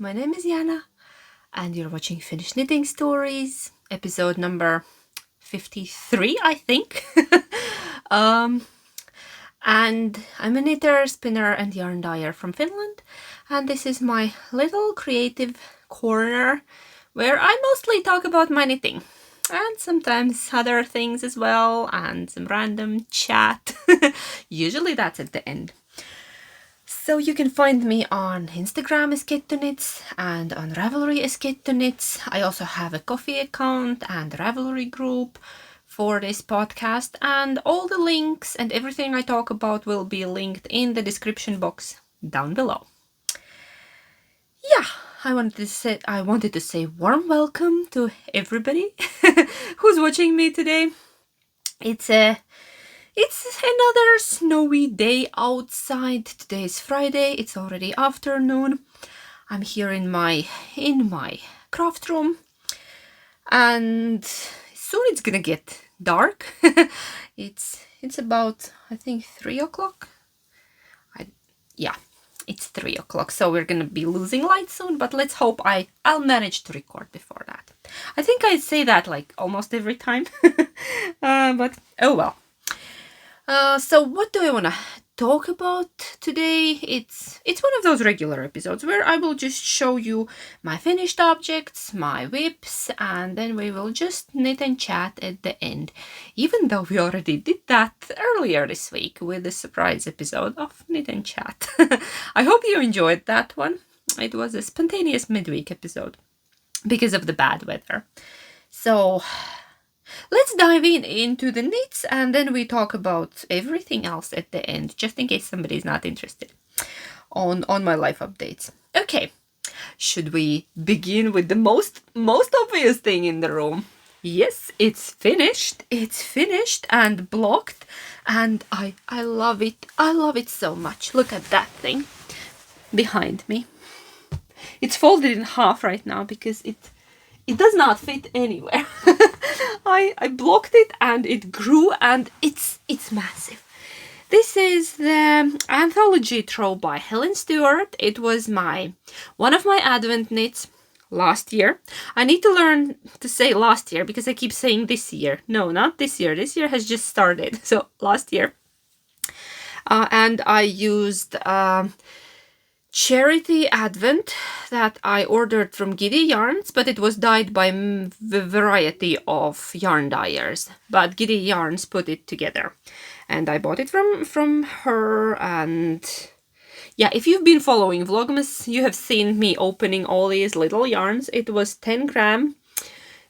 my name is Jana, and you're watching Finnish Knitting Stories, episode number 53, I think. And I'm a knitter, spinner, and yarn dyer from Finland, and this is my little creative corner where I mostly talk about my knitting. And sometimes other things as well, and some random chat. Usually that's at the end. So you can find me on Instagram as Kit2Knits and on Ravelry as Kit2Knits. I also have a coffee account and Ravelry group for this podcast, and all the links and everything I talk about will be linked in the description box down below. Yeah, I wanted to say warm welcome to everybody who's watching me today. It's another snowy day outside. Today is Friday. It's already afternoon. I'm here in my craft room, and soon it's gonna get dark. It's about, I think, 3 o'clock. It's 3 o'clock, so we're gonna be losing light soon, but let's hope I'll manage to record before that. I think I say that like almost every time. But oh well. So what do I want to talk about today? It's one of those regular episodes where I will just show you my finished objects, my whips, and then we will just knit and chat at the end. Even though we already did that earlier this week with the surprise episode of Knit and Chat. I hope you enjoyed that one. It was a spontaneous midweek episode because of the bad weather. So let's dive into the knits, and then we talk about everything else at the end, just in case somebody's not interested on my life updates. Okay, should we begin with the most obvious thing in the room? Yes, it's finished. It's finished and blocked, and I love it. I love it so much. Look at that thing behind me. It's folded in half right now because it does not fit anywhere. I blocked it and it grew, and it's massive. This is the Anthology Throw by Helen Stewart. It was one of my advent knits last year. I need to learn to say last year because I keep saying this year. No, not this year. This year has just started. So last year. And I used Charity Advent that I ordered from Giddy Yarns, but it was dyed by a variety of yarn dyers, but Giddy Yarns put it together, and I bought it from her. And yeah, if you've been following Vlogmas, you have seen me opening all these little yarns. It was 10 gram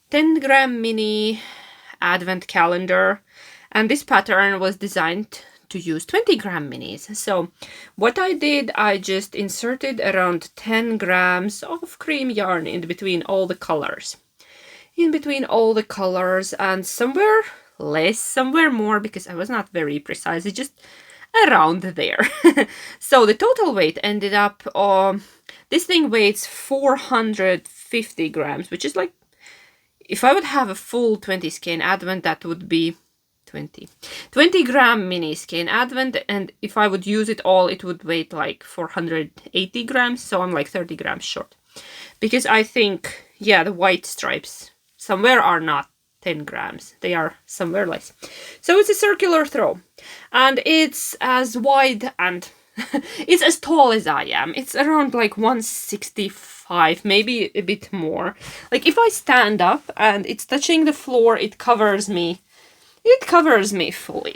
mini advent calendar, and this pattern was designed to use 20 gram minis. So what I did, I just inserted around 10 grams of cream yarn in between all the colors. And somewhere less, somewhere more, because I was not very precise. It's just around there. So the total weight ended up, this thing weighs 450 grams, which is like, if I would have a full 20 skein advent, that would be 20 gram mini skein advent, and if I would use it all, it would weigh like 480 grams, so I'm like 30 grams short. Because I think, yeah, the white stripes somewhere are not 10 grams, they are somewhere less. So it's a circular throw, and it's as wide and it's as tall as I am. It's around like 165, maybe a bit more. Like if I stand up and it's touching the floor, it covers me fully.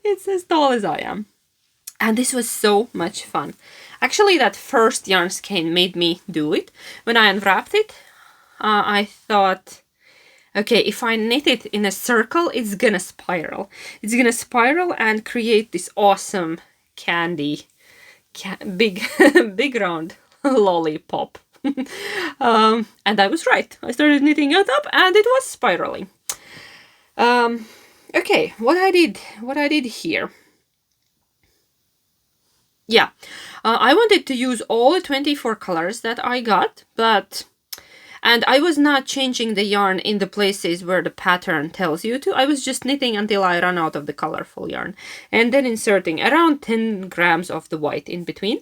It's as tall as I am. And this was so much fun. Actually, that first yarn skein made me do it. When I unwrapped it, I thought, okay, if I knit it in a circle, it's gonna spiral. It's gonna spiral and create this awesome big round lollipop. And I was right. I started knitting it up and it was spiraling. Okay, what I did here. Yeah, I wanted to use all the 24 colors that I got, and I was not changing the yarn in the places where the pattern tells you to. I was just knitting until I ran out of the colorful yarn, and then inserting around 10 grams of the white in between.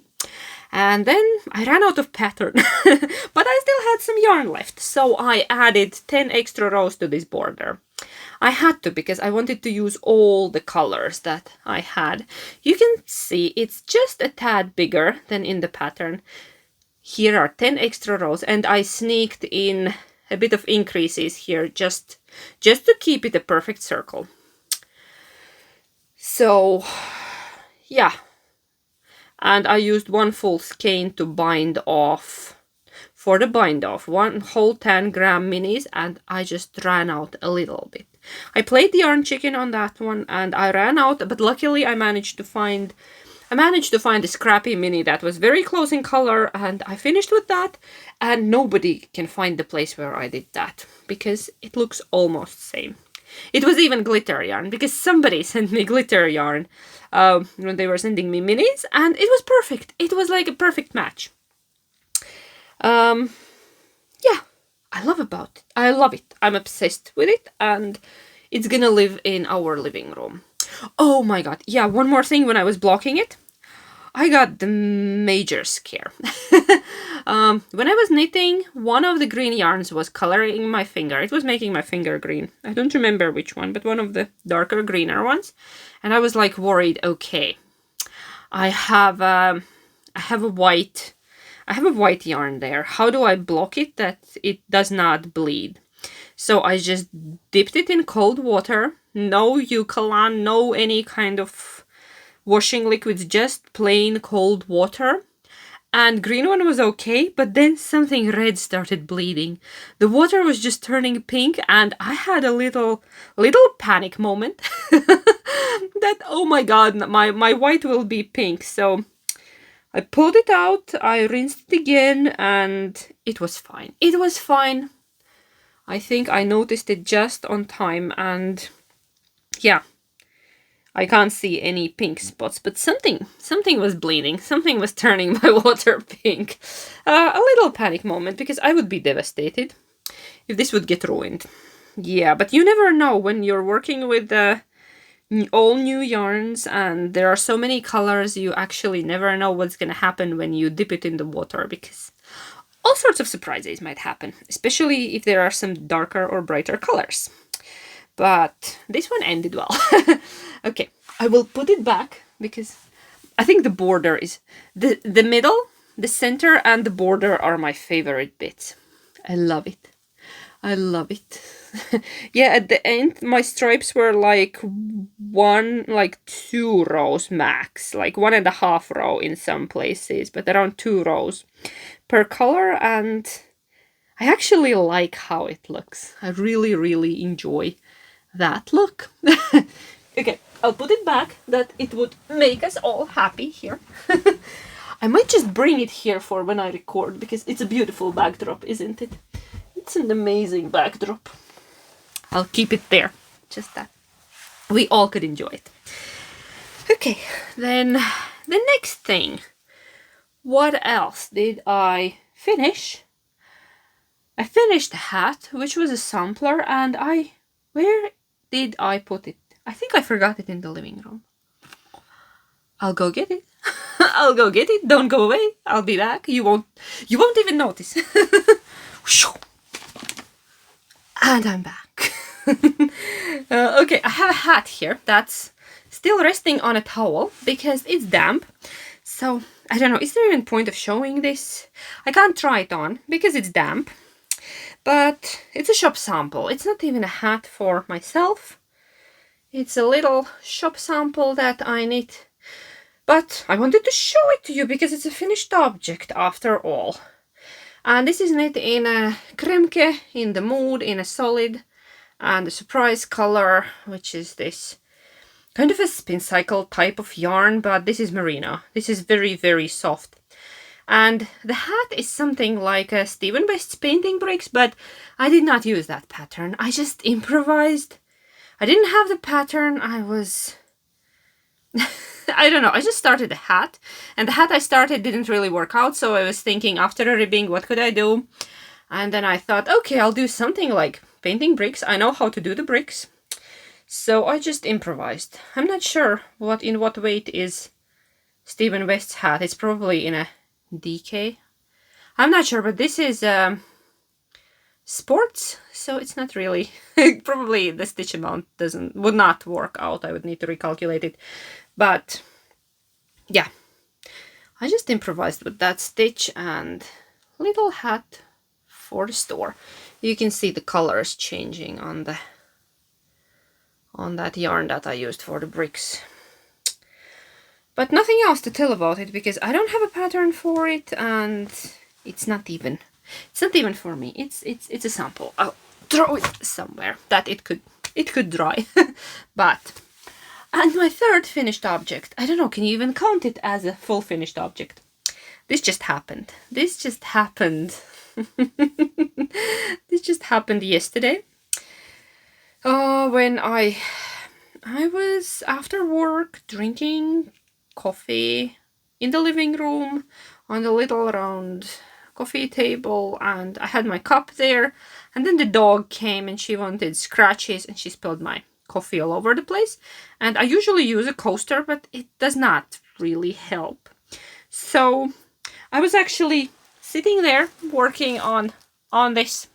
And then I ran out of pattern, but I still had some yarn left. So I added 10 extra rows to this border. I had to because I wanted to use all the colors that I had. You can see it's just a tad bigger than in the pattern. Here are 10 extra rows, and I sneaked in a bit of increases here just to keep it a perfect circle. So yeah, and I used one full skein to bind off. For the bind off, one whole 10-gram minis, and I just ran out a little bit. I played the yarn chicken on that one and I ran out, but luckily I managed to find a scrappy mini that was very close in color, and I finished with that, and nobody can find the place where I did that because it looks almost the same. It was even glitter yarn because somebody sent me glitter yarn when they were sending me minis, and it was perfect. It was like a perfect match. Yeah, I love it. I'm obsessed with it, and it's gonna live in our living room. Oh my god, yeah, one more thing. When I was blocking it, I got the major scare. When I was knitting, one of the green yarns was coloring my finger. It was making my finger green. I don't remember which one, but one of the darker greener ones. And I was like worried, okay, I have a white yarn there. How do I block it that it does not bleed? So I just dipped it in cold water. No Eucalan, no any kind of washing liquids, just plain cold water. And green one was okay, but then something red started bleeding. The water was just turning pink, and I had a little panic moment that, oh my god, my white will be pink. So I pulled it out, I rinsed it again, and it was fine. It was fine. I think I noticed it just on time, and yeah, I can't see any pink spots, but something was bleeding. Something was turning my water pink. A little panic moment, because I would be devastated if this would get ruined. Yeah, but you never know when you're working with all new yarns and there are so many colors. You actually never know what's gonna happen when you dip it in the water, because all sorts of surprises might happen, especially if there are some darker or brighter colors. But this one ended well. Okay, I will put it back because I think the border is the middle, the center, and the border are my favorite bits. I love it. I love it. Yeah, at the end, my stripes were like 2 rows max, like 1.5 row in some places, but around 2 rows per color, and I actually like how it looks. I really, really enjoy that look. Okay, I'll put it back, that it would make us all happy here. I might just bring it here for when I record, because it's a beautiful backdrop, isn't it? It's an amazing backdrop. I'll keep it there, just that we all could enjoy it. Okay, then the next thing. What else did I finish? I finished the hat, which was a sampler, and where did I put it? I think I forgot it in the living room. I'll go get it. I'll go get it. Don't go away. I'll be back. You won't even notice. And I'm back. Okay, I have a hat here that's still resting on a towel because it's damp. So I don't know, is there even point of showing this? I can't try it on because it's damp. But it's a shop sample. It's not even a hat for myself. It's a little shop sample that I knit. But I wanted to show it to you because it's a finished object after all. And this is knit in a kremke, in the mood, in a solid, and the surprise color, which is this kind of a spin cycle type of yarn, but this is merino. This is very, very soft. And the hat is something like a Stephen West's painting bricks, but I did not use that pattern. I just improvised. I didn't have the pattern. I don't know. I just started the hat, and the hat I started didn't really work out. So I was thinking after a ribbing, what could I do? And then I thought, okay, I'll do something like painting bricks. I know how to do the bricks. So I just improvised. I'm not sure in what weight is Stephen West's hat. It's probably in a DK. I'm not sure, but this is sports, so it's not really. Probably the stitch amount would not work out. I would need to recalculate it, but yeah, I just improvised with that stitch and little hat for the store. You can see the colors changing on that yarn that I used for the bricks. But nothing else to tell about it because I don't have a pattern for it, and it's not even for me. It's a sample. I'll throw it somewhere that it could dry. But and my third finished object, I don't know, can you even count it as a full finished object? This just happened. This just happened yesterday. When I was after work drinking coffee in the living room on the little round coffee table, and I had my cup there, and then the dog came and she wanted scratches and she spilled my coffee all over the place. And I usually use a coaster, but it does not really help. So I was actually sitting there working on this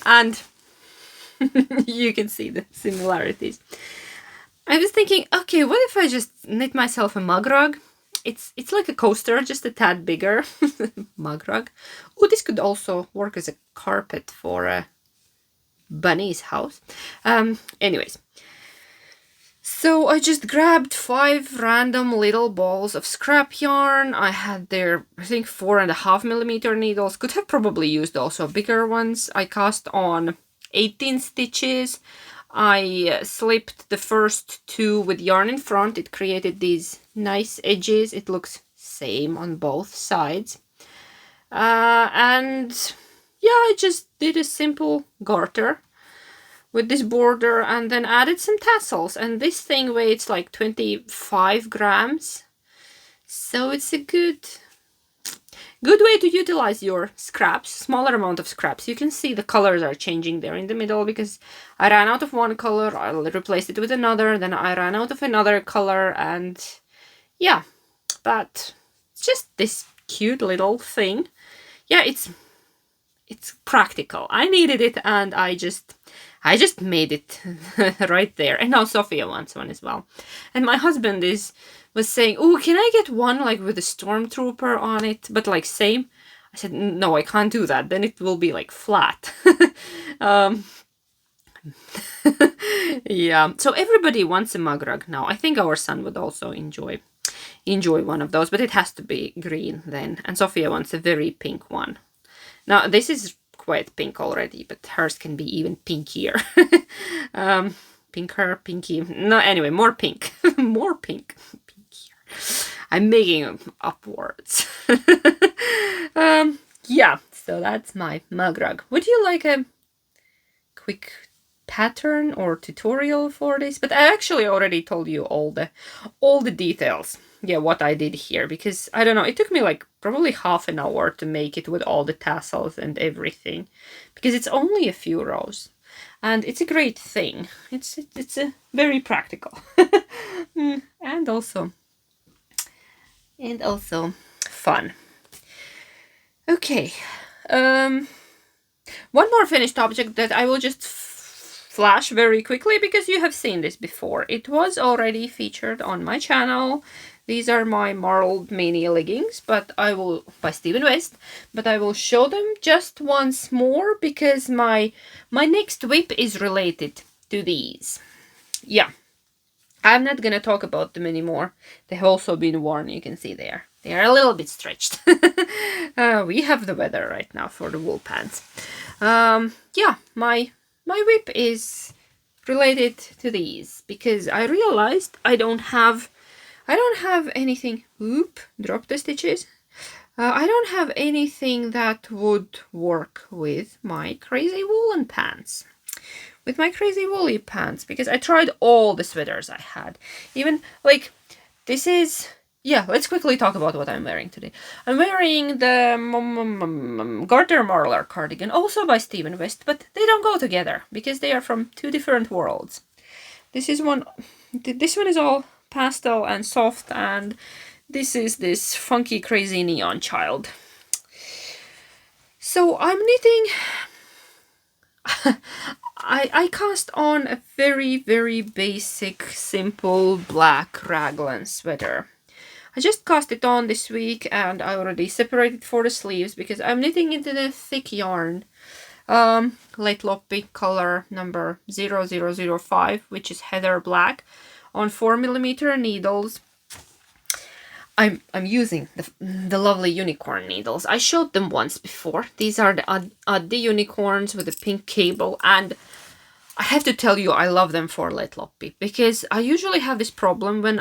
and you can see the similarities. I was thinking, okay, what if I just knit myself a mug rug? It's like a coaster, just a tad bigger. Mug rug. Oh, this could also work as a carpet for a bunny's house. Anyways. So I just grabbed 5 random little balls of scrap yarn. I had there, I think, 4.5mm needles. Could have probably used also bigger ones. I cast on 18 stitches. I slipped the first 2 with yarn in front. It created these nice edges. It looks same on both sides. And yeah, I just did a simple garter with this border and then added some tassels. And this thing weighs like 25 grams. So it's a good way to utilize your scraps, smaller amount of scraps. You can see the colors are changing there in the middle because I ran out of one color, I replaced it with another, then I ran out of another color, and yeah, but it's just this cute little thing. Yeah, it's practical. I needed it and I just made it right there. And now Sophia wants one as well. And my husband was saying, oh, can I get one like with a stormtrooper on it, but like same? I said, no, I can't do that. Then it will be like flat. Yeah, so everybody wants a mug rug now. I think our son would also enjoy one of those, but it has to be green then. And Sophia wants a very pink one. Now, this is quite pink already, but hers can be even pinkier. Pinker, pinky. No, anyway, more pink. More pink. Pinkier. I'm making up words. Yeah, so that's my mug rug. Would you like a quick pattern or tutorial for this? But I actually already told you all the details. Yeah, what I did here, because I don't know, it took me like probably half an hour to make it with all the tassels and everything, because it's only a few rows and it's a great thing. It's a very practical and also fun. Okay, one more finished object that I will just flash very quickly because you have seen this before. It was already featured on my channel. These are my Marled Mania leggings, by Stephen West, but I will show them just once more because my next whip is related to these. Yeah, I'm not gonna talk about them anymore. They have also been worn, you can see there. They are a little bit stretched. We have the weather right now for the wool pants. Yeah, my whip is related to these because I realized I don't have anything. Oop, drop the stitches. I don't have anything that would work with my crazy woolen pants. With my crazy woolly pants, because I tried all the sweaters I had. Even like this is. Yeah, let's quickly talk about what I'm wearing today. I'm wearing the Garter Marlar cardigan, also by Stephen West, but they don't go together because they are from 2 different worlds. This one is all pastel and soft, and This is this funky, crazy neon child. So I'm knitting. I cast on a very, very basic, simple black raglan sweater. I just cast it on this week and I already separated for the sleeves because I'm knitting into the thick yarn. Late Loppy color number 0005, which is heather black, on 4mm needles. I'm using the lovely unicorn needles. I showed them once before. These are the unicorns with the pink cable, and I have to tell you I love them for Late Loppy because I usually have this problem when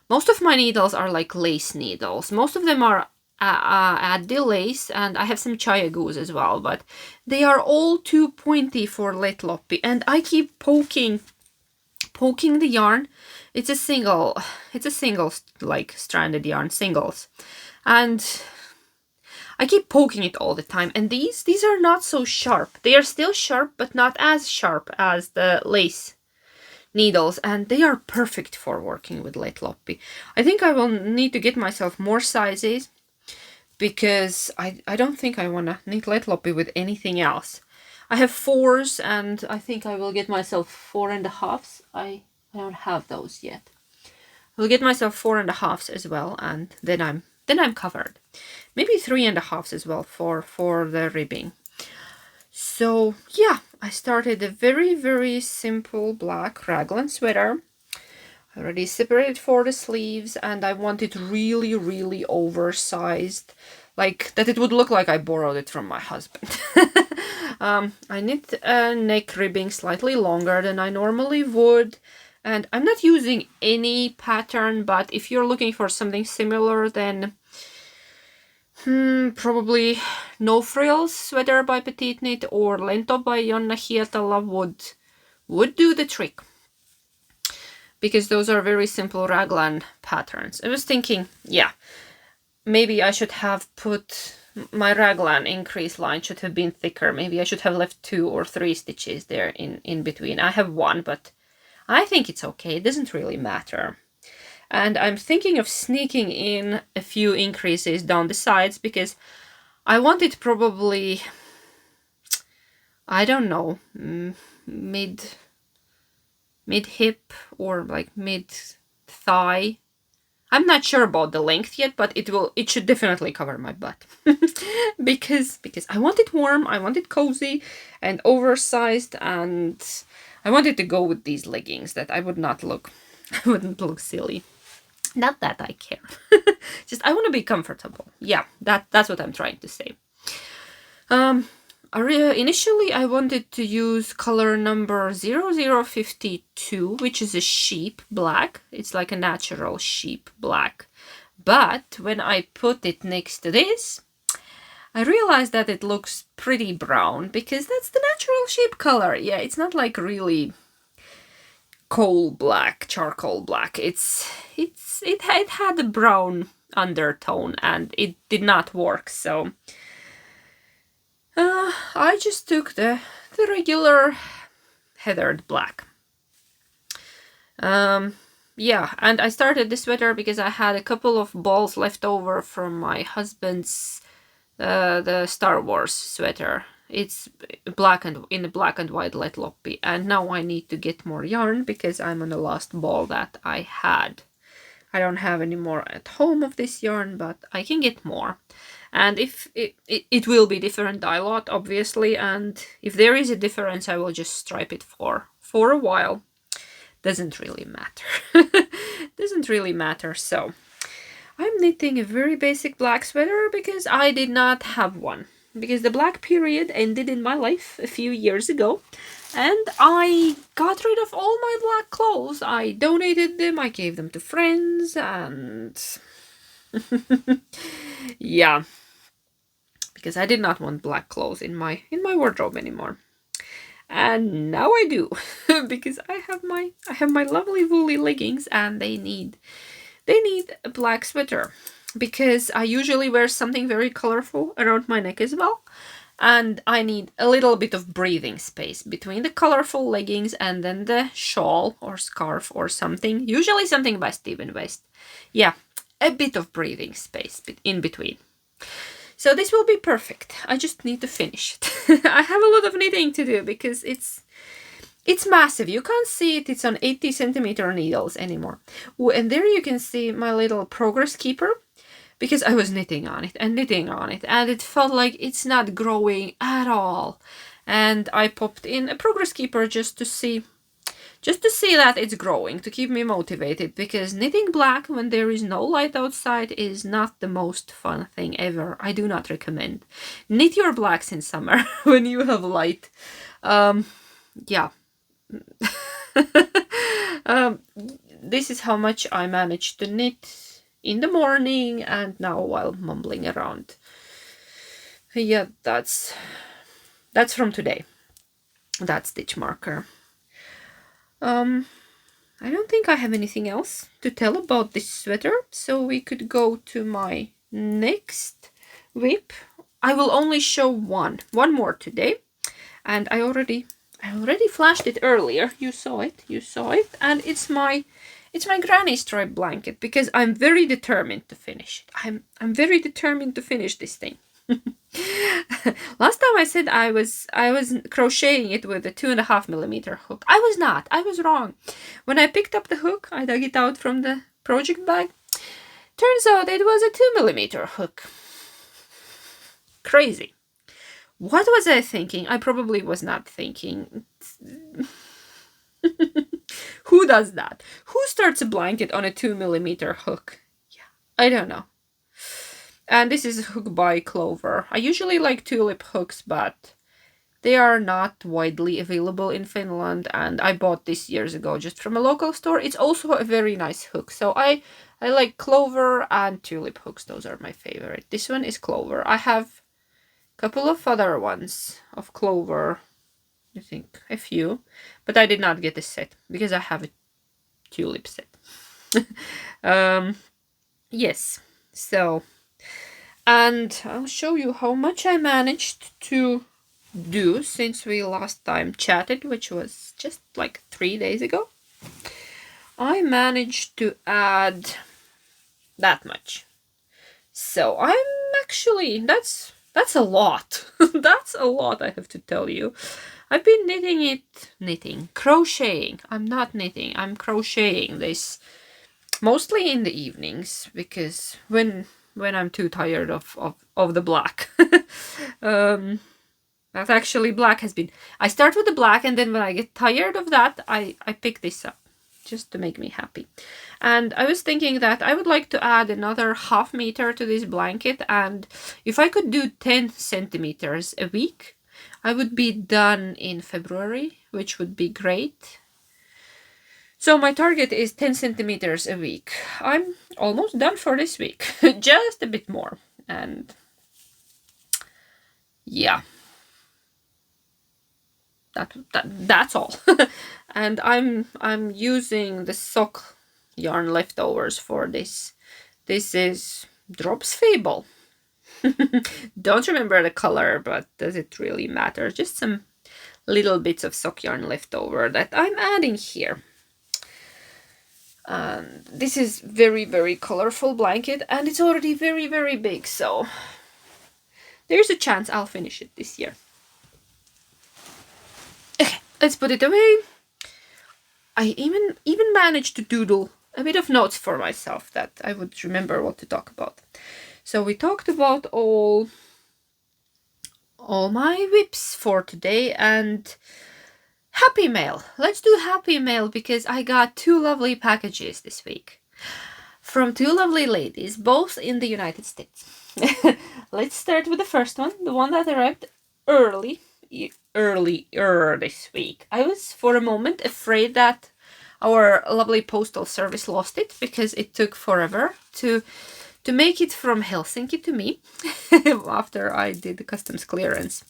most of my needles are like lace needles. Most of them are Addi lace, and I have some Chaya Goose as well, but they are all too pointy for Late Loppy, and I keep poking the yarn. It's a single like stranded yarn, singles, and I keep poking it all the time. And these are not so sharp. They are still sharp, but not as sharp as the lace needles, and they are perfect for working with Late Loppy. I think I will need to get myself more sizes because I don't think I want to knit Late Loppy with anything else. I have 4s, and I think I will get myself 4.5s. I don't have those yet. I'll get myself 4.5s as well, and then I'm covered. Maybe 3.5s as well for the ribbing. So yeah, I started a very, very simple black raglan sweater. I already separated for the sleeves, and I want it really, really oversized, like that it would look like I borrowed it from my husband. I knit a neck ribbing slightly longer than I normally would, and I'm not using any pattern, but if you're looking for something similar, then probably No Frills sweater by Petite Knit or Lento by Jonna Hietala would do the trick, because those are very simple raglan patterns. I was thinking, yeah, maybe I should have put my raglan increase line should have been thicker. Maybe I should have left 2 or 3 stitches there in between. I have 1, but I think it's okay. It doesn't really matter. And I'm thinking of sneaking in a few increases down the sides because I want it probably, I don't know, mid hip or like mid thigh. I'm not sure about the length yet, but it should definitely cover my butt. because I want it warm, I want it cozy and oversized, and I wanted to go with these leggings that I wouldn't look silly. Not that I care. Just I want to be comfortable. Yeah, that's what I'm trying to say. Initially I wanted to use color number 0052, which is a sheep black. It's like a natural sheep black. But when I put it next to this, I realized that it looks pretty brown because that's the natural sheep color. Yeah, it's not like really coal black, charcoal black. It had a brown undertone and it did not work, so I just took the regular heathered black. Yeah, and I started this sweater because I had a couple of balls left over from my husband's the Star Wars sweater. It's in the black and white Late Loppy, and now I need to get more yarn because I'm on the last ball that I had. I don't have any more at home of this yarn, but I can get more. And if it will be different dye lot, obviously, and if there is a difference, I will just stripe it for a while. Doesn't really matter. Doesn't really matter. So I'm knitting a very basic black sweater because I did not have one. Because the black period ended in my life a few years ago, and I got rid of all my black clothes. I donated them, I gave them to friends, and yeah, because I did not want black clothes in my wardrobe anymore. And now I do, because I have my lovely woolly leggings, and they need a black sweater. Because I usually wear something very colorful around my neck as well, and I need a little bit of breathing space between the colorful leggings and then the shawl or scarf or something, usually something by Steven West. Yeah, a bit of breathing space in between. So this will be perfect. I just need to finish it. I have a lot of knitting to do because it's massive. You can't see it. It's on 80 centimeter needles anymore. And there you can see my little progress keeper, because I was knitting on it and knitting on it, and it felt like it's not growing at all. And I popped in a progress keeper just to see that it's growing, to keep me motivated, because knitting black when there is no light outside is not the most fun thing ever. I do not recommend. Knit your blacks in summer when you have light. Yeah. This is how much I managed to knit in the morning and now while mumbling around. Yeah, that's from today. That stitch marker. I don't think I have anything else to tell about this sweater, so we could go to my next whip. I will only show one more today, and I already flashed it earlier. You saw it, and it's my granny stripe blanket, because I'm very determined to finish it. I'm very determined to finish this thing. Last time I said I was crocheting it with a 2.5mm hook. I was not. I was wrong. When I picked up the hook, I dug it out from the project bag. Turns out it was a 2mm hook. Crazy. What was I thinking? I probably was not thinking. Who does that? Who starts a blanket on a 2mm hook? Yeah, I don't know. And this is a hook by Clover. I usually like tulip hooks, but they are not widely available in Finland, and I bought this years ago just from a local store. It's also a very nice hook. So I like Clover and tulip hooks. Those are my favorite. This one is Clover. I have a couple of other ones of Clover. I think a few, but I did not get a set because I have a tulip set. Yes, so, and I'll show you how much I managed to do since we last time chatted, which was just like 3 days ago. I managed to add that much. So I'm actually, that's a lot. That's a lot, I have to tell you. I've been crocheting. I'm not knitting, I'm crocheting this mostly in the evenings, because when I'm too tired of the black. That actually black has been, I start with the black, and then when I get tired of that, I pick this up just to make me happy. And I was thinking that I would like to add another 1/2 meter to this blanket, and if I could do 10 centimeters a week, I would be done in February, which would be great. So my target is 10 centimeters a week. I'm almost done for this week. Just a bit more. And yeah. That's all. And I'm using the sock yarn leftovers for this. This is Drops Fable. Don't remember the color, but does it really matter? Just some little bits of sock yarn leftover that I'm adding here. And this is very, very colorful blanket, and it's already very, very big, so there's a chance I'll finish it this year. Okay, let's put it away. I even managed to doodle a bit of notes for myself that I would remember what to talk about. So we talked about all my whips for today, and Happy Mail. Let's do Happy Mail, because I got 2 lovely packages this week from 2 lovely ladies, both in the United States. Let's start with the first one, the one that arrived earlier this week. I was for a moment afraid that our lovely postal service lost it, because it took forever to make it from Helsinki to me after I did the customs clearance.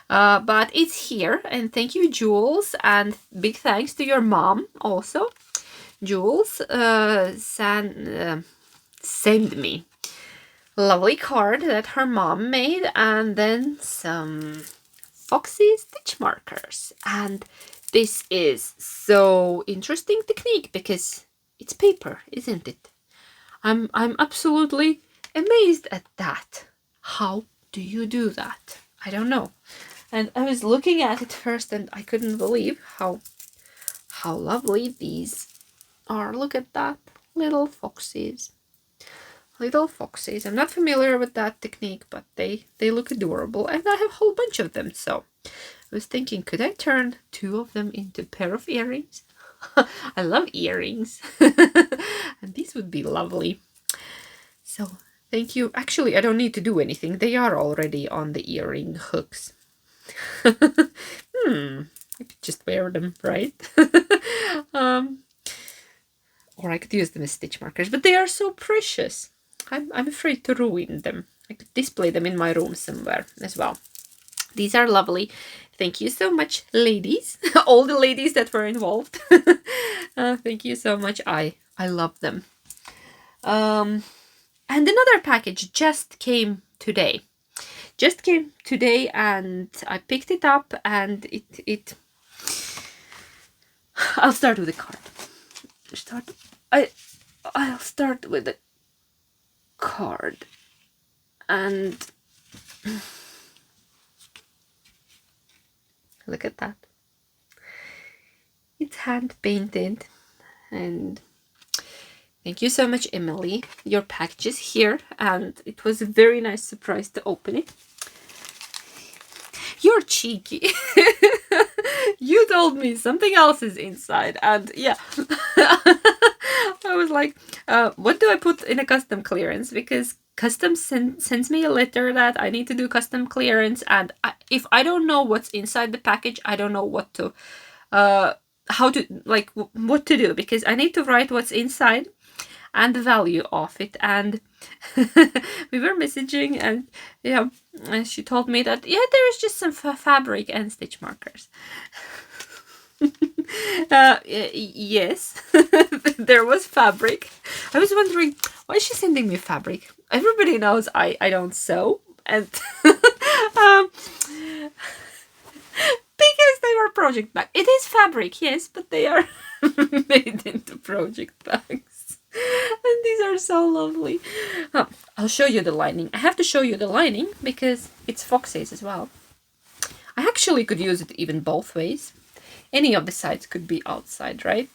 But it's here, and thank you, Jules, and big thanks to your mom also. Jules sent me a lovely card that her mom made, and then some foxy stitch markers. And this is so interesting technique, because it's paper, isn't it? I'm absolutely amazed at that. How do you do that? I don't know. And I was looking at it first and I couldn't believe how lovely these are. Look at that. Little foxes. Little foxes. I'm not familiar with that technique, but they look adorable. And I have a whole bunch of them. So I was thinking, could I turn 2 of them into a pair of earrings? I love earrings. And these would be lovely. So thank you. Actually, I don't need to do anything. They are already on the earring hooks. I could just wear them, right? Or I could use them as stitch markers, but they are so precious. I'm afraid to ruin them. I could display them in my room somewhere as well. These are lovely. Thank you so much, ladies. All the ladies that were involved. Thank you so much. I love them. And another package just came today. And I picked it up and it I'll start with the card. I'll start with the card. And look at that. It's hand painted. And thank you so much, Emily. Your package is here and it was a very nice surprise to open it. You're cheeky. You told me something else is inside, and yeah. I was like, what do I put in a custom clearance? Because custom sends me a letter that I need to do custom clearance, and if I don't know what's inside the package, I don't know what to, how to, like, what to do, because I need to write what's inside and the value of it. And we were messaging, and yeah, and she told me that yeah, there is just some fabric and stitch markers. Yes. There was fabric. I was wondering, why is she sending me fabric? Everybody knows I don't sew, and because they were project bags. It is fabric, yes, but they are made into project bags. And these are so lovely. I'll show you the lining. I have to show you the lining because it's foxes as well. I actually could use it even both ways. Any of the sides could be outside, right?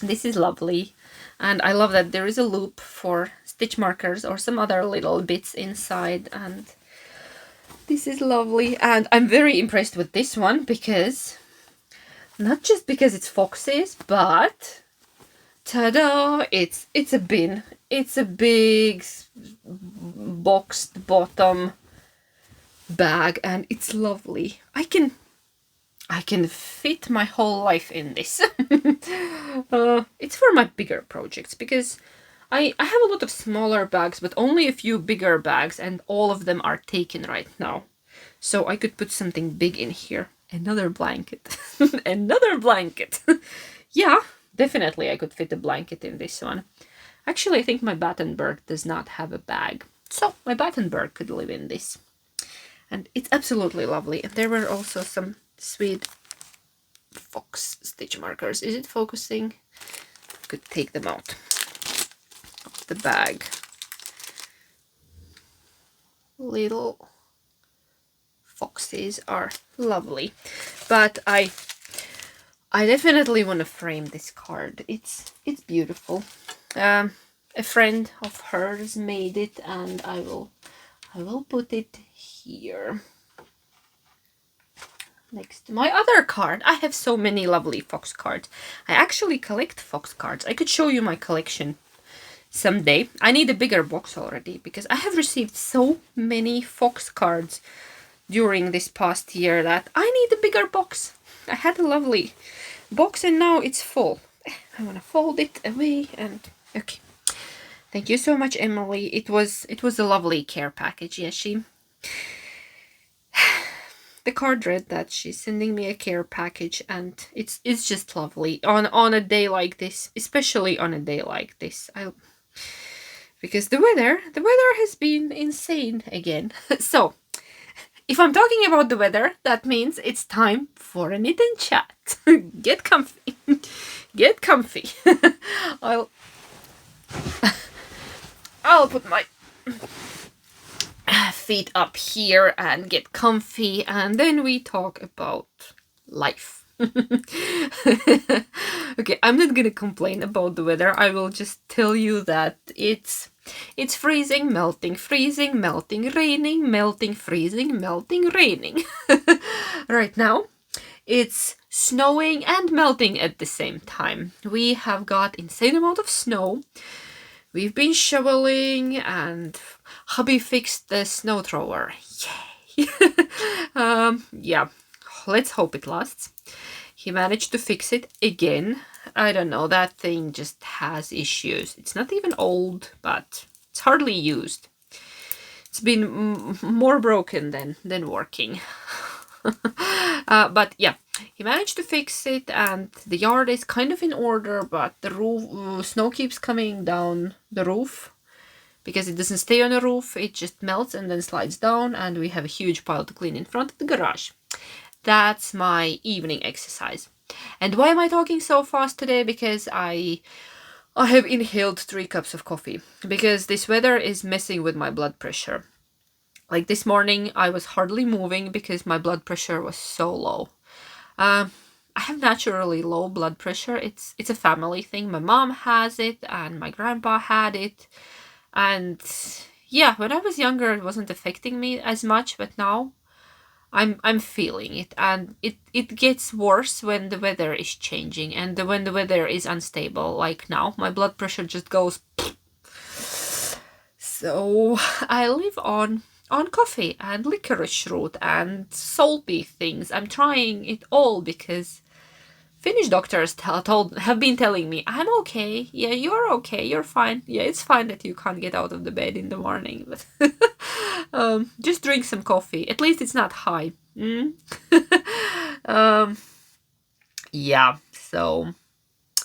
This is lovely. And I love that there is a loop for stitch markers or some other little bits inside. And this is lovely. And I'm very impressed with this one because, not just because it's foxes, but ta-da! It's a bin. It's a big boxed bottom bag, and it's lovely. I can fit my whole life in this. It's for my bigger projects because I have a lot of smaller bags, but only a few bigger bags, and all of them are taken right now. So I could put something big in here. Another blanket. Another blanket. Yeah. Definitely I could fit a blanket in this one. Actually, I think my Battenberg does not have a bag. So my Battenberg could live in this. And it's absolutely lovely. And there were also some sweet fox stitch markers. Is it focusing? I could take them out of the bag. Little foxes are lovely. But I definitely want to frame this card. It's beautiful. A friend of hers made it, and I will put it here next to my other card. I have so many lovely fox cards. I actually collect fox cards. I could show you my collection someday. I need a bigger box already because I have received so many fox cards during this past year that I need a bigger box. I had a lovely box and now it's full. I want to fold it away and okay. Thank you so much, Emily. It was a lovely care package. Yes, the card read that she's sending me a care package, and it's just lovely on a day like this, especially on a day like this. Because the weather has been insane again. So if I'm talking about the weather, that means it's time for a knit and chat. Get comfy. Get comfy. I'll put my feet up here and get comfy, and then we talk about life. Okay, I'm not gonna complain about the weather. I will just tell you that it's freezing, melting, freezing, melting, raining, melting, freezing, melting, raining. Right now, it's snowing and melting at the same time. We have got insane amount of snow. We've been shoveling, and hubby fixed the snow thrower. Yay! Yeah, let's hope it lasts. He managed to fix it again. I don't know, that thing just has issues. It's not even old, but it's hardly used. It's been more broken than working. But yeah, he managed to fix it, and the yard is kind of in order, but the roof, snow keeps coming down the roof. Because it doesn't stay on the roof, it just melts and then slides down, and we have a huge pile to clean in front of the garage. That's my evening exercise. And why am I talking so fast today? Because I have inhaled 3 cups of coffee. Because this weather is messing with my blood pressure. Like this morning, I was hardly moving because my blood pressure was so low. I have naturally low blood pressure. It's a family thing. My mom has it, and my grandpa had it. And yeah, when I was younger, it wasn't affecting me as much, but now I'm feeling it, and it gets worse when the weather is changing and when the weather is unstable. Like now, my blood pressure just goes. So I live on coffee and licorice root and salty things. I'm trying it all because Finnish doctors have been telling me, I'm okay. Yeah, you're okay. You're fine. Yeah, it's fine that you can't get out of the bed in the morning, but just drink some coffee. At least it's not high. Yeah, so,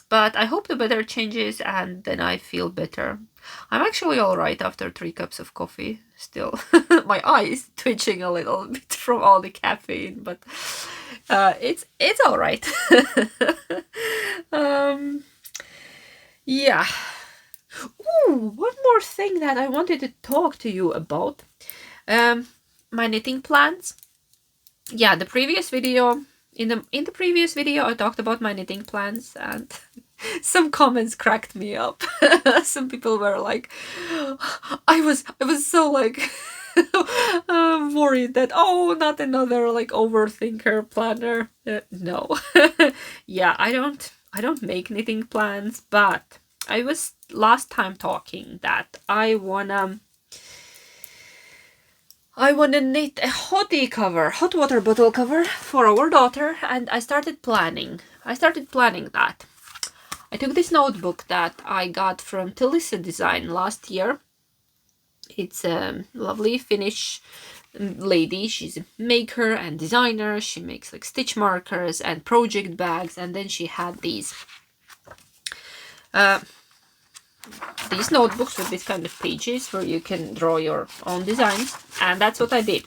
but I hope the weather changes and then I feel better. I'm actually all right after 3 cups of coffee still. My eyes twitching a little bit from all the caffeine, but it's all right. Yeah. Ooh, one more thing that I wanted to talk to you about. My knitting plans. Yeah, the previous video, in the previous video, I talked about my knitting plans, and some comments cracked me up. Some people were like, I was so like worried that, oh, not another like overthinker planner. No. Yeah, I don't make knitting plans, but I was last time talking that I wanna knit a hot water bottle cover for our daughter, and I started planning that. I took this notebook that I got from Tilissa Design last year. It's a lovely Finnish lady. She's a maker and designer. She makes like stitch markers and project bags, and then she had these notebooks with these kind of pages where you can draw your own designs, and that's what I did.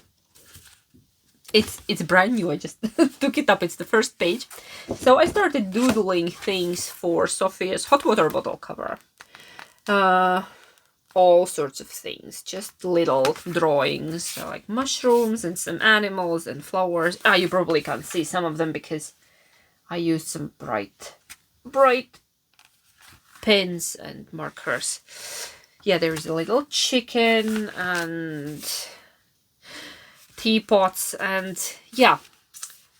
It's brand new. I just took it up. It's the first page. So I started doodling things for Sophia's hot water bottle cover. All sorts of things, just little drawings, so like mushrooms and some animals and flowers. You probably can't see some of them because I used some bright pens and markers. Yeah, there's a little chicken and teapots, and yeah.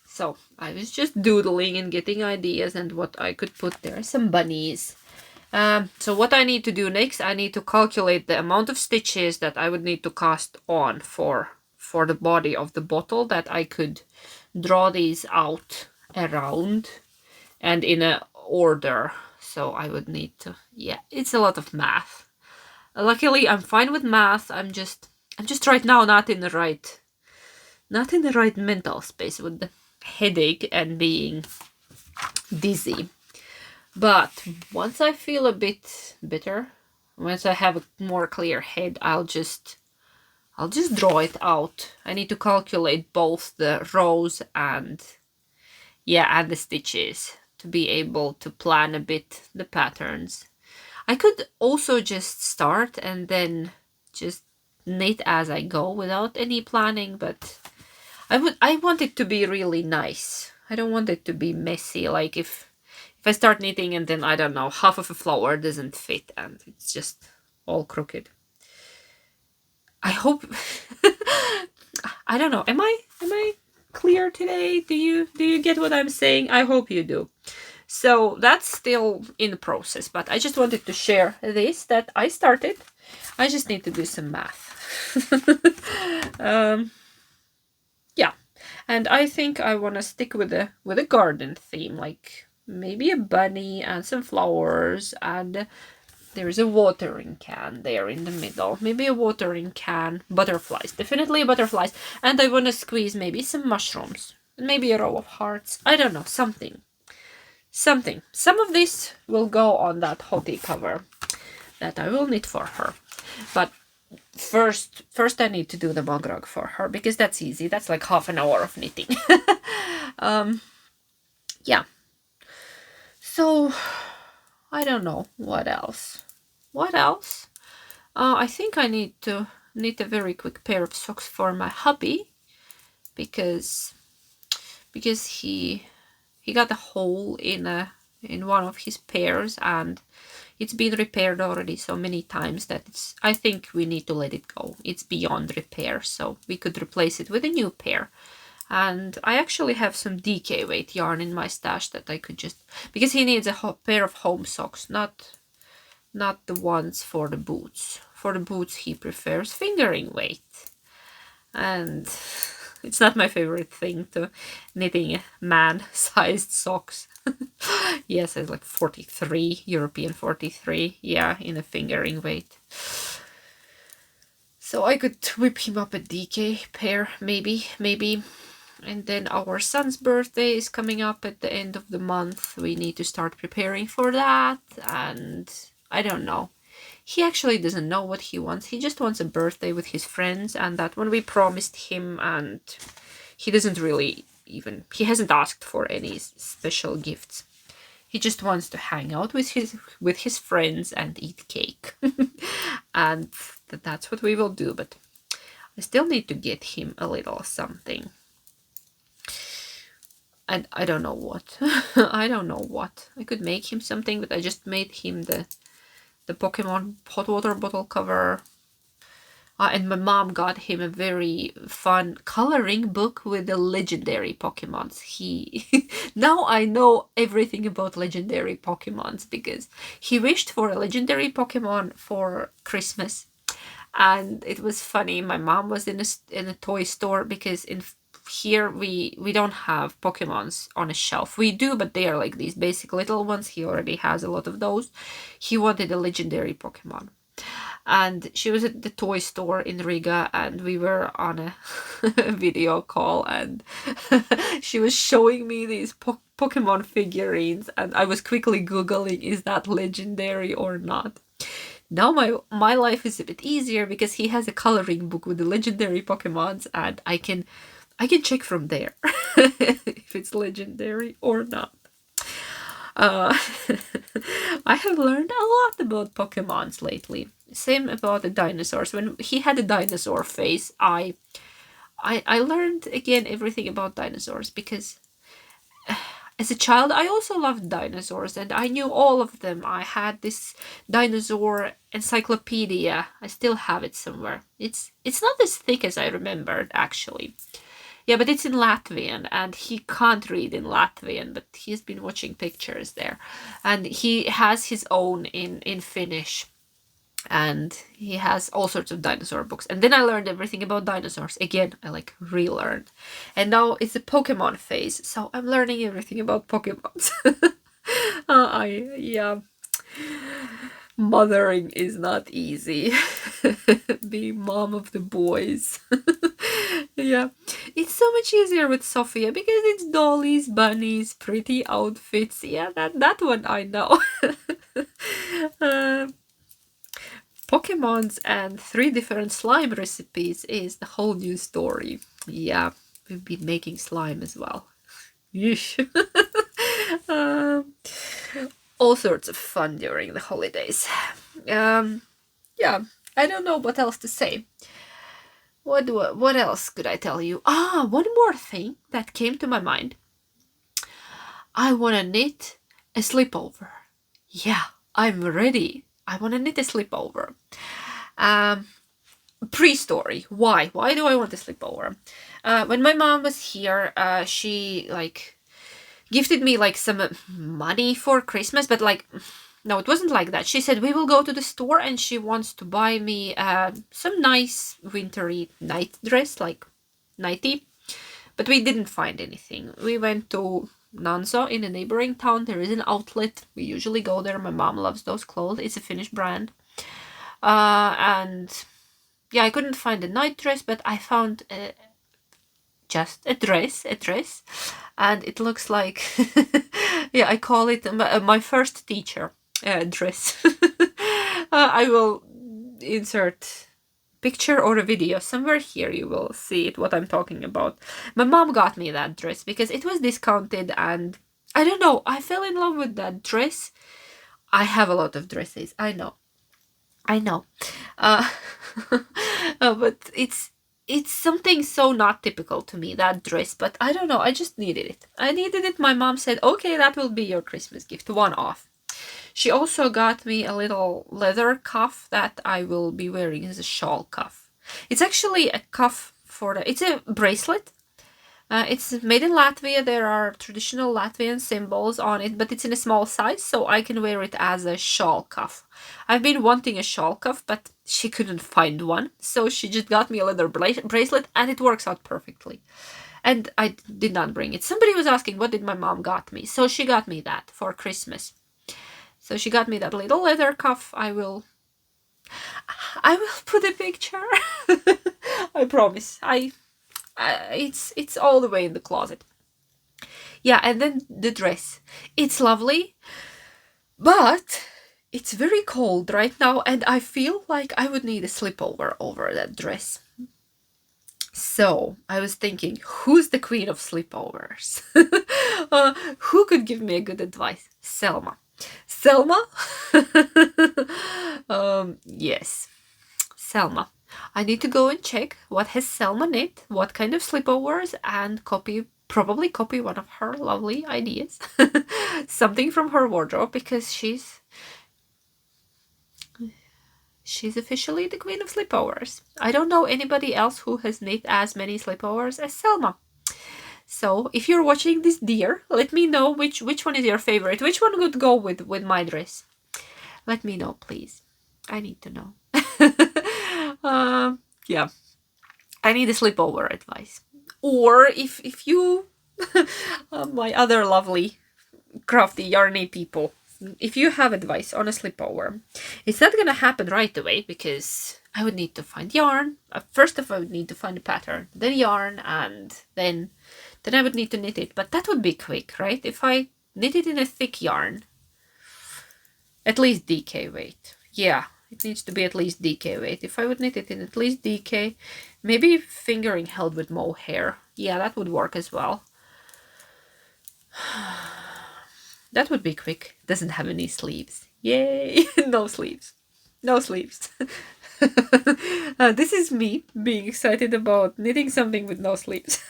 So I was just doodling and getting ideas and what I could put there. Some bunnies. So what I need to do next, I need to calculate the amount of stitches that I would need to cast on for the body of the bottle, that I could draw these out around and in a order. So I would need to, yeah, it's a lot of math. Luckily, I'm fine with math. I'm just right now not in the right mental space with the headache and being dizzy. But once I feel a bit better, once I have a more clear head, I'll just draw it out. I need to calculate both the rows and the stitches to be able to plan a bit the patterns. I could also just start and then just knit as I go without any planning, but I want it to be really nice. I don't want it to be messy, like if I start knitting and then, I don't know, half of a flower doesn't fit and it's just all crooked. I hope I don't know. Am I clear today? Do you get what I'm saying? I hope you do. So that's still in the process, but I just wanted to share this that I started. I just need to do some math. Yeah, and I think I want to stick with a garden theme, like maybe a bunny and some flowers, and there's a watering can there in the middle. Maybe a watering can, butterflies, definitely butterflies, and I want to squeeze maybe some mushrooms, maybe a row of hearts. I don't know, something. Some of this will go on that hottie cover that I will knit for her. But first I need to do the mug rug for her, because that's easy. That's like half an hour of knitting. Yeah. So, I don't know. What else? I think I need to knit a very quick pair of socks for my hubby, because he got a hole in one of his pairs, and it's been repaired already so many times that I think we need to let it go. It's beyond repair, so we could replace it with a new pair. And I actually have some DK weight yarn in my stash that I could just, because he needs a pair of home socks, not the ones for the boots. For the boots he prefers fingering weight. And it's not my favorite thing to knitting man-sized socks. Yes, it's like 43, European 43, yeah, in a fingering weight. So I could whip him up a DK pair, maybe. And then our son's birthday is coming up at the end of the month. We need to start preparing for that, and I don't know. He actually doesn't know what he wants. He just wants a birthday with his friends, and that one we promised him, and he doesn't really he hasn't asked for any special gifts. He just wants to hang out with his friends and eat cake. And that's what we will do, but I still need to get him a little something. And I don't know what. I don't know what. I could make him something, but I just made him the Pokemon hot water bottle cover. And my mom got him a very fun coloring book with the legendary Pokemons. Now I know everything about legendary Pokemons, because he wished for a legendary Pokemon for Christmas. And it was funny. My mom was in a toy store, because here we don't have Pokemons on a shelf. We do, but they are like these basic little ones. He already has a lot of those. He wanted a legendary Pokemon. And she was at the toy store in Riga, and we were on a video call, and she was showing me these Pokemon figurines, and I was quickly Googling, is that legendary or not? Now my life is a bit easier, because he has a coloring book with the legendary Pokemons, and I can check from there if it's legendary or not. I have learned a lot about Pokemons lately. Same about the dinosaurs. When he had a dinosaur face, I learned again everything about dinosaurs, because as a child I also loved dinosaurs, and I knew all of them. I had this dinosaur encyclopedia. I still have it somewhere. It's not as thick as I remembered, actually. Yeah, but it's in Latvian, and he can't read in Latvian, but he's been watching pictures there. And he has his own in Finnish. And he has all sorts of dinosaur books. And then I learned everything about dinosaurs. Again, I like relearned. And now it's a Pokemon phase, so I'm learning everything about Pokemons. Yeah. Mothering is not easy. Being mom of the boys. Yeah. It's so much easier with Sophia, because it's dollies, bunnies, pretty outfits. Yeah, that one I know. Pokemons and 3 different slime recipes is the whole new story. Yeah, we've been making slime as well. Yeesh. all sorts of fun during the holidays. Yeah, I don't know what else to say. What else could I tell you? One more thing that came to my mind. I want to knit a sleepover. Yeah, I'm ready. I want to knit a sleepover. Pre-story. Why? Why do I want a sleepover? When my mom was here, she gifted me some money for Christmas, but no, it wasn't like that. She said we will go to the store and she wants to buy me some nice wintry night dress, like nighty. But we didn't find anything. We went to Nanso in a neighboring town. There is an outlet. We usually go there. My mom loves those clothes. It's a Finnish brand. And yeah, I couldn't find a night dress, but I found just a dress, and it looks like, yeah, I call it my first teacher dress. I will insert picture or a video somewhere here. You will see it, what I'm talking about. My mom got me that dress because it was discounted, and I don't know, I fell in love with that dress. I have a lot of dresses, I know. But it's something so not typical to me, that dress, but I don't know, I just needed it. My mom said, okay, that will be your Christmas gift, one off. She also got me a little leather cuff that I will be wearing as a shawl cuff. It's actually a cuff it's a bracelet. It's made in Latvia. There are traditional Latvian symbols on it, but it's in a small size, so I can wear it as a shawl cuff. I've been wanting a shawl cuff, but she couldn't find one, so she just got me a leather bracelet, and it works out perfectly. And I did not bring it. Somebody was asking, what did my mom got me? So she got me that for Christmas. So she got me that little leather cuff. I will put a picture. I promise. It's all the way in the closet. Yeah, and then the dress. It's lovely, but it's very cold right now, and I feel like I would need a sleepover over that dress. So I was thinking, who's the queen of sleepovers? Who could give me a good advice? Selma. Yes, Selma. I need to go and check what has Selma knit, what kind of sleepovers, and probably copy one of her lovely ideas. Something from her wardrobe, because she's officially the queen of sleepovers. I don't know anybody else who has knit as many sleepovers as Selma. So if you're watching this, dear, let me know which one is your favorite. Which one would go with my dress? Let me know, please. I need to know. Yeah, I need a sleepover advice. Or if you, my other lovely crafty yarny people, if you have advice on a sleepover, it's not gonna happen right away because I would need to find yarn. First of all, I would need to find a pattern, then yarn, and then I would need to knit it. But that would be quick, right? If I knit it in a thick yarn, at least DK weight. Yeah, it needs to be at least DK weight. If I would knit it in at least DK, maybe fingering held with mohair. Yeah, that would work as well. That would be quick. Doesn't have any sleeves. Yay! No sleeves. No sleeves. This is me being excited about knitting something with no sleeves.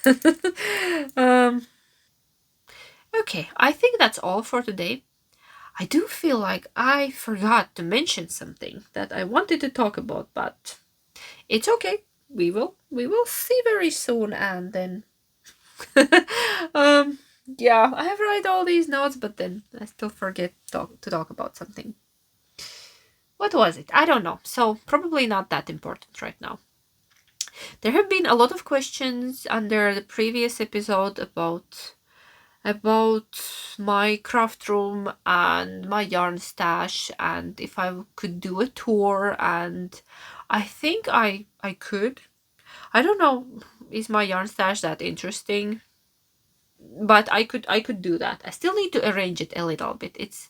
Okay, I think that's all for today. I do feel like I forgot to mention something that I wanted to talk about, but it's okay. We will see very soon, and then yeah, I have write all these notes, but then I still forget to talk about something. What was it? I don't know. So probably not that important right now. There have been a lot of questions under the previous episode about my craft room and my yarn stash, and if I could do a tour, and I think I could. I don't know, is my yarn stash that interesting? But I could do that. I still need to arrange it a little bit. It's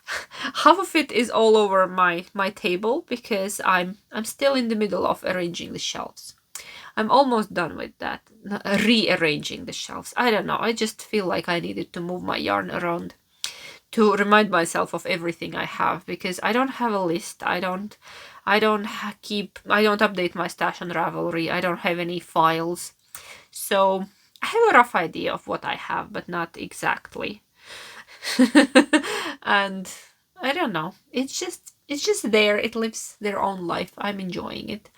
half of it is all over my table because I'm still in the middle of arranging the shelves. I'm almost done with that, rearranging the shelves. I don't know, I just feel like I needed to move my yarn around to remind myself of everything I have, because I don't have a list. I don't update my stash on Ravelry. I don't have any files. So I have a rough idea of what I have, but not exactly. And I don't know. It's just there. It lives their own life. I'm enjoying it.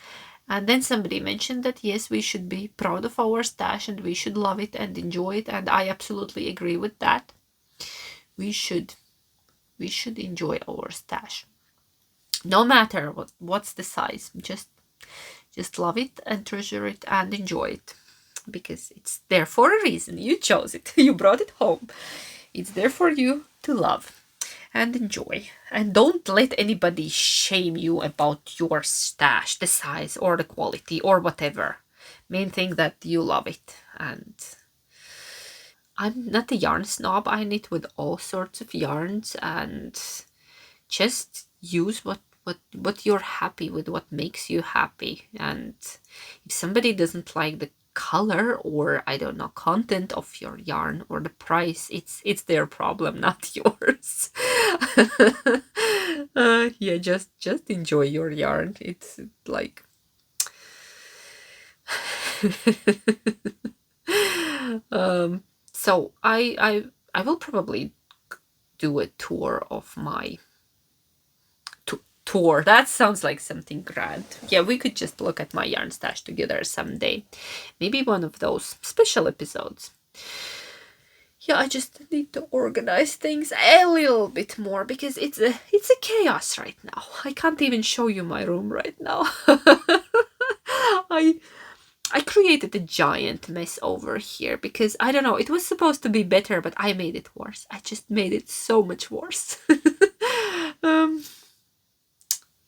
And then somebody mentioned that yes, we should be proud of our stash and we should love it and enjoy it, and I absolutely agree with that. We should enjoy our stash. No matter what's the size. Just love it and treasure it and enjoy it. Because it's there for a reason. You chose it. You brought it home. It's there for you to love and enjoy. And don't let anybody shame you about your stash, the size or the quality or whatever. Main thing that you love it. And I'm not a yarn snob. I knit with all sorts of yarns, and just use what you're happy with, what makes you happy. And if somebody doesn't like the color or I don't know, content of your yarn or the price, it's their problem, not yours. Yeah, just enjoy your yarn. It's like so I will probably do a tour of my tour. That sounds like something grand. Yeah, we could just look at my yarn stash together someday. Maybe one of those special episodes. Yeah, I just need to organize things a little bit more because it's a chaos right now. I can't even show you my room right now. I created a giant mess over here because I don't know, it was supposed to be better, but I made it worse. I just made it so much worse.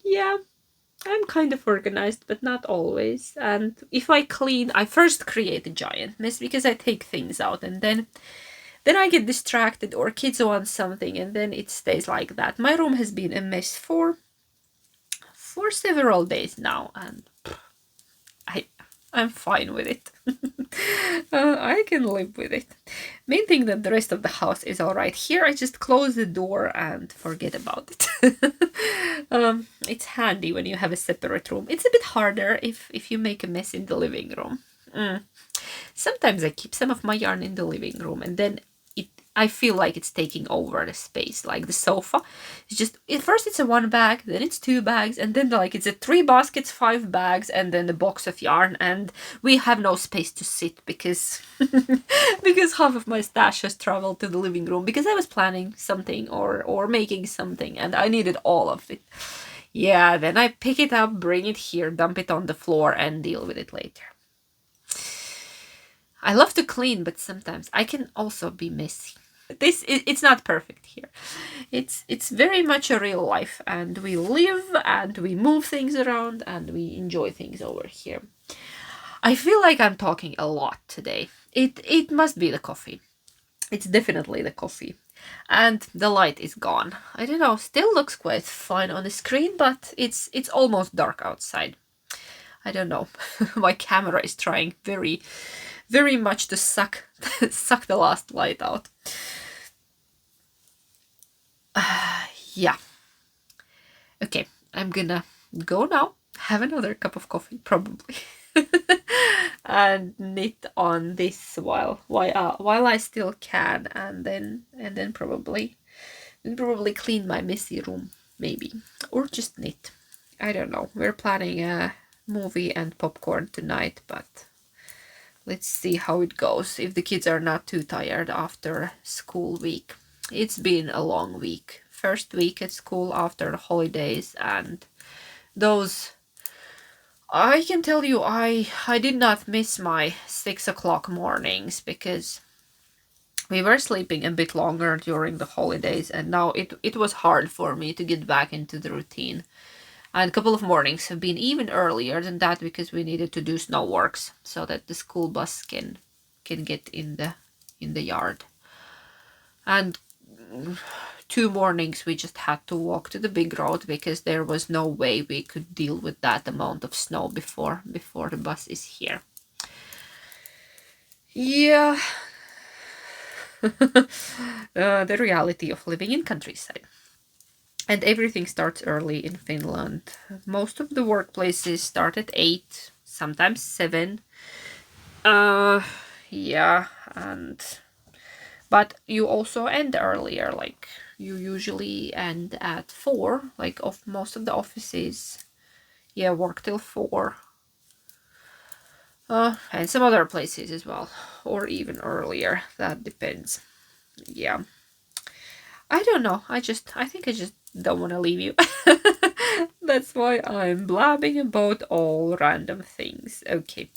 Yeah, I'm kind of organized, but not always. And if I clean, I first create a giant mess because I take things out, and then I get distracted or kids want something, and then it stays like that. My room has been a mess for several days now, and I'm fine with it. I can live with it. Main thing that the rest of the house is all right. Here I just close the door and forget about it. It's handy when you have a separate room. It's a bit harder if you make a mess in the living room. Sometimes I keep some of my yarn in the living room, and then I feel like it's taking over the space, like the sofa. It's just, at first it's a 1 bag, then it's 2 bags, and then like it's a 3 baskets, 5 bags, and then the box of yarn, and we have no space to sit because because half of my stash has traveled to the living room because I was planning something or making something, and I needed all of it. Yeah, then I pick it up, bring it here, dump it on the floor, and deal with it later. I love to clean, but sometimes I can also be messy. It's not perfect here. It's very much a real life, and we live and we move things around and we enjoy things over here. I feel like I'm talking a lot today. It must be the coffee. It's definitely the coffee. And the light is gone. I don't know, still looks quite fine on the screen, but it's almost dark outside. I don't know. My camera is trying very, very much to suck the last light out. Yeah. Okay, I'm gonna go now, have another cup of coffee, probably, and knit on this while I still can, and then probably clean my messy room, maybe, or just knit. I don't know. We're planning a movie and popcorn tonight, but let's see how it goes, if the kids are not too tired after school week. It's been a long week. First week at school after the holidays, and those, I can tell you, I did not miss my 6 o'clock mornings because we were sleeping a bit longer during the holidays, and now it was hard for me to get back into the routine. And a couple of mornings have been even earlier than that because we needed to do snow works so that the school bus can get in the yard. And 2 mornings we just had to walk to the big road because there was no way we could deal with that amount of snow before the bus is here. Yeah. the reality of living in countryside. And everything starts early in Finland. Most of the workplaces start at 8, sometimes 7. Yeah, but you also end earlier, like you usually end at 4, like of most of the offices, yeah, work till 4. And some other places as well, or even earlier, that depends. Yeah. I don't know. I think I just don't want to leave you. That's why I'm blabbing about all random things. Okay.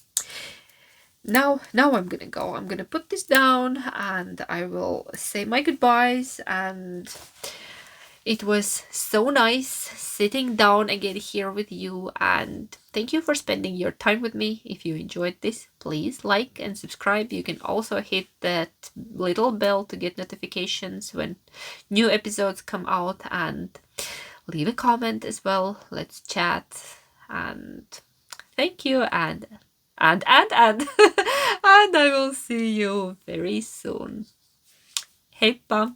Now I'm gonna go. I'm gonna put this down and I will say my goodbyes, and it was so nice sitting down again here with you, and thank you for spending your time with me. If you enjoyed this, please like and subscribe. You can also hit that little bell to get notifications when new episodes come out, and leave a comment as well. Let's chat, and thank you, and and and I will see you very soon. Heippa!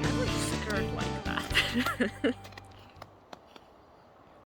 I would skirt like that.